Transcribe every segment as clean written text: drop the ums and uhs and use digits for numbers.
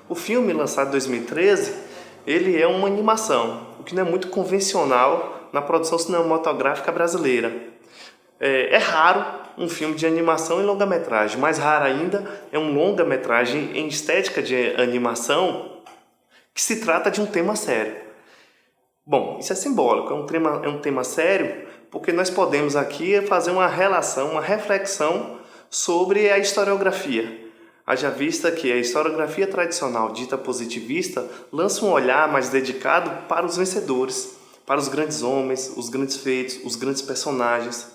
O filme, lançado em 2013, ele é uma animação, o que não é muito convencional na produção cinematográfica brasileira. É raro um filme de animação em longa-metragem, mais raro ainda é um longa-metragem em estética de animação que se trata de um tema sério. Bom, isso é simbólico, é um tema sério porque nós podemos aqui fazer uma relação, uma reflexão sobre a historiografia. Haja vista que a historiografia tradicional dita positivista lança um olhar mais dedicado para os vencedores, para os grandes homens, os grandes feitos, os grandes personagens.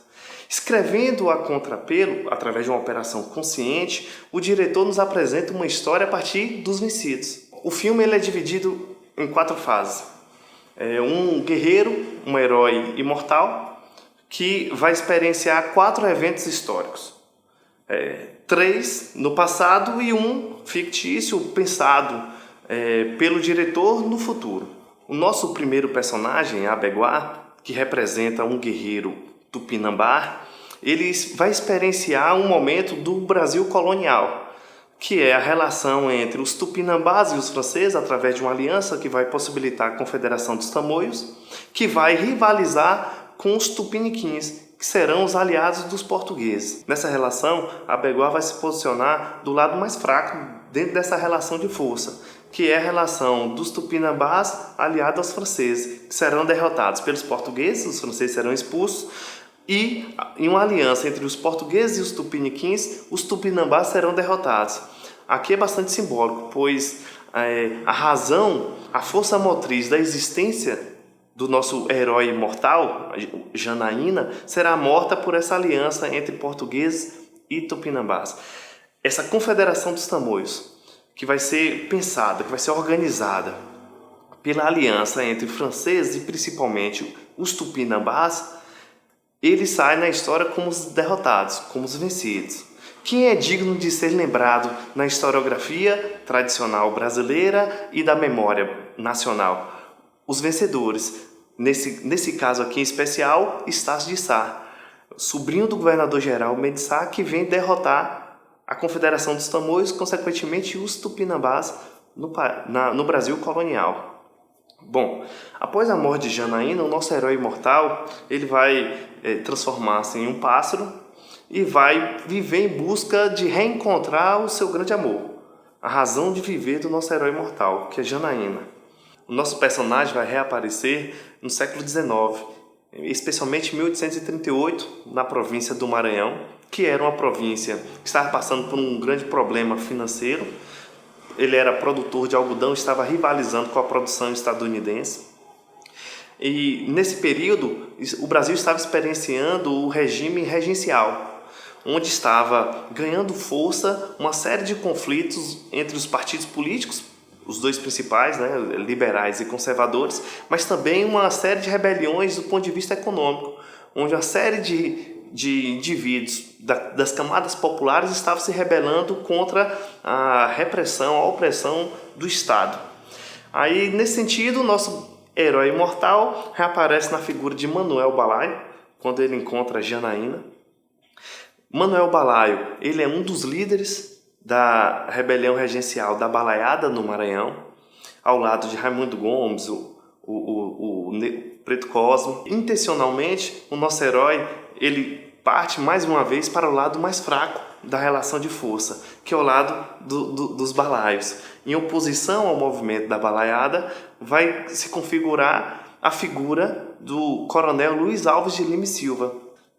Escrevendo a contrapelo, através de uma operação consciente, o diretor nos apresenta uma história a partir dos vencidos. O filme ele é dividido em 4 fases. Um guerreiro, um herói imortal, que vai experienciar 4 eventos históricos. 3 no passado e 1 fictício, pensado pelo diretor no futuro. O nosso primeiro personagem, Abeguá, que representa um guerreiro tupinambá, ele vai experienciar um momento do Brasil colonial, que é a relação entre os tupinambás e os franceses, através de uma aliança que vai possibilitar a Confederação dos Tamoios, que vai rivalizar com os tupiniquins, que serão os aliados dos portugueses. Nessa relação, Abeguá vai se posicionar do lado mais fraco dentro dessa relação de força, que é a relação dos tupinambás aliados aos franceses, que serão derrotados pelos portugueses, os franceses serão expulsos, e em uma aliança entre os portugueses e os tupiniquins, os tupinambás serão derrotados. Aqui é bastante simbólico, pois a razão, a força motriz da existência do nosso herói imortal, Janaína, será morta por essa aliança entre portugueses e tupinambás. Essa confederação dos tamoios, que vai ser pensada, que vai ser organizada pela aliança entre franceses e principalmente os tupinambás, ele sai na história como os derrotados, como os vencidos. Quem é digno de ser lembrado na historiografia tradicional brasileira e da memória nacional? Os vencedores. Nesse caso aqui em especial, Estácio de Sá, sobrinho do governador-geral Mendes Sá, que vem derrotar a Confederação dos Tamoios, consequentemente os tupinambás no Brasil colonial. Bom, após a morte de Janaína, o nosso herói imortal ele vai transformar-se em um pássaro e vai viver em busca de reencontrar o seu grande amor, a razão de viver do nosso herói imortal, que é Janaína. O nosso personagem vai reaparecer no século XIX, especialmente em 1838, na província do Maranhão, que era uma província que estava passando por um grande problema financeiro. Ele era produtor de algodão, estava rivalizando com a produção estadunidense. E nesse período, o Brasil estava experienciando o regime regencial, onde estava ganhando força uma série de conflitos entre os partidos políticos, os 2 principais, liberais e conservadores, mas também uma série de rebeliões do ponto de vista econômico, onde uma série de indivíduos das camadas populares estavam se rebelando contra a repressão, a opressão do Estado. Aí, nesse sentido, o nosso herói imortal reaparece na figura de Manuel Balaio, quando ele encontra Janaína. Manuel Balaio, ele é um dos líderes da rebelião regencial da Balaiada no Maranhão, ao lado de Raimundo Gomes, o Preto Cosmo. Intencionalmente, o nosso herói ele parte mais uma vez para o lado mais fraco da relação de força, que é o lado dos balaios. Em oposição ao movimento da Balaiada, vai se configurar a figura do coronel Luiz Alves de Lima e Silva.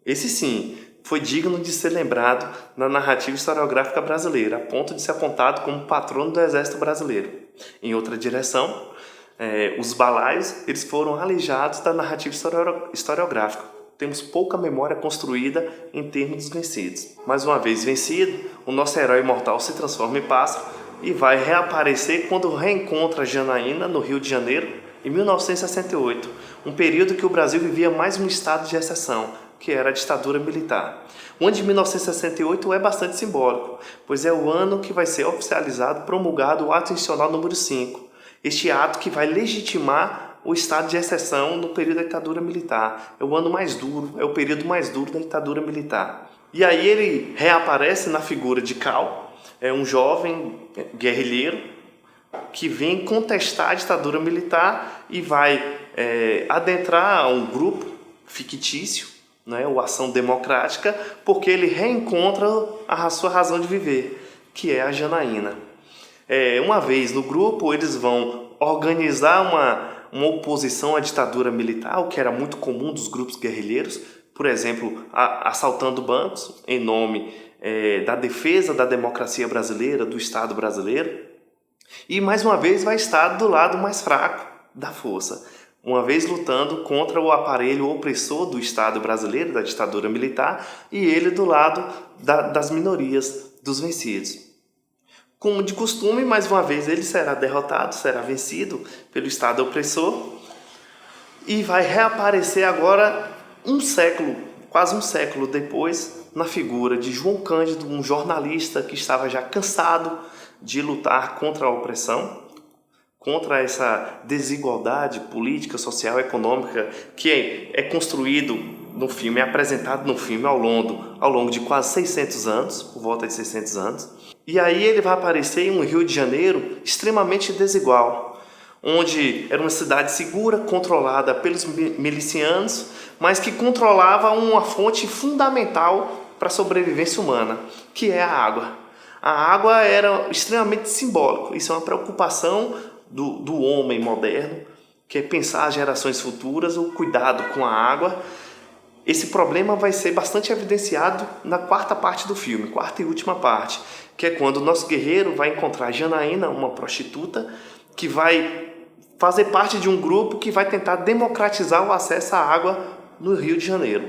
Esse sim foi digno de ser lembrado na narrativa historiográfica brasileira, a ponto de ser apontado como patrono do Exército Brasileiro. Em outra direção, os balaios eles foram alijados da narrativa historiográfica. Temos pouca memória construída em termos dos vencidos. Mais uma vez vencido, o nosso herói imortal se transforma em pássaro e vai reaparecer quando reencontra Janaína no Rio de Janeiro, em 1968, um período que o Brasil vivia mais um estado de exceção, que era a ditadura militar. O ano de 1968 é bastante simbólico, pois é o ano que vai ser oficializado, promulgado o Ato Institucional número 5. Este ato que vai legitimar o estado de exceção no período da ditadura militar. É o ano mais duro, é o período mais duro da ditadura militar. E aí ele reaparece na figura de Cal, é um jovem guerrilheiro que vem contestar a ditadura militar e vai adentrar um grupo fictício, né, o Ação Democrática, porque ele reencontra a sua razão de viver, que é a Janaína. Uma vez no grupo, eles vão organizar uma oposição à ditadura militar, o que era muito comum dos grupos guerrilheiros, por exemplo, assaltando bancos em nome da defesa da democracia brasileira, do Estado brasileiro. E mais uma vez vai estar do lado mais fraco da força, uma vez lutando contra o aparelho opressor do Estado brasileiro, da ditadura militar, e ele do lado das minorias, dos vencidos. Como de costume, mais uma vez ele será derrotado, será vencido pelo Estado opressor e vai reaparecer agora quase um século depois, na figura de João Cândido, um jornalista que estava já cansado de lutar contra a opressão, contra essa desigualdade política, social, econômica que é construído no filme, é apresentado no filme ao longo de quase 600 anos, por volta de 600 anos. E aí ele vai aparecer em um Rio de Janeiro extremamente desigual, onde era uma cidade segura, controlada pelos milicianos, mas que controlava uma fonte fundamental para a sobrevivência humana, que é a água. A água era extremamente simbólico, isso é uma preocupação do homem moderno, que é pensar as gerações futuras, o cuidado com a água. Esse problema vai ser bastante evidenciado na quarta parte do filme, quarta e última parte, que é quando o nosso guerreiro vai encontrar Janaína, uma prostituta, que vai fazer parte de um grupo que vai tentar democratizar o acesso à água no Rio de Janeiro.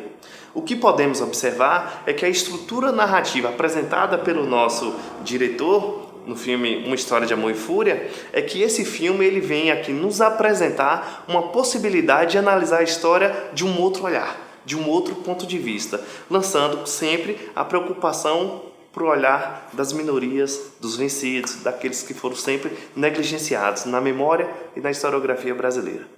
O que podemos observar é que a estrutura narrativa apresentada pelo nosso diretor no filme Uma História de Amor e Fúria é que esse filme ele vem aqui nos apresentar uma possibilidade de analisar a história de um outro olhar, de um outro ponto de vista, lançando sempre a preocupação para o olhar das minorias, dos vencidos, daqueles que foram sempre negligenciados na memória e na historiografia brasileira.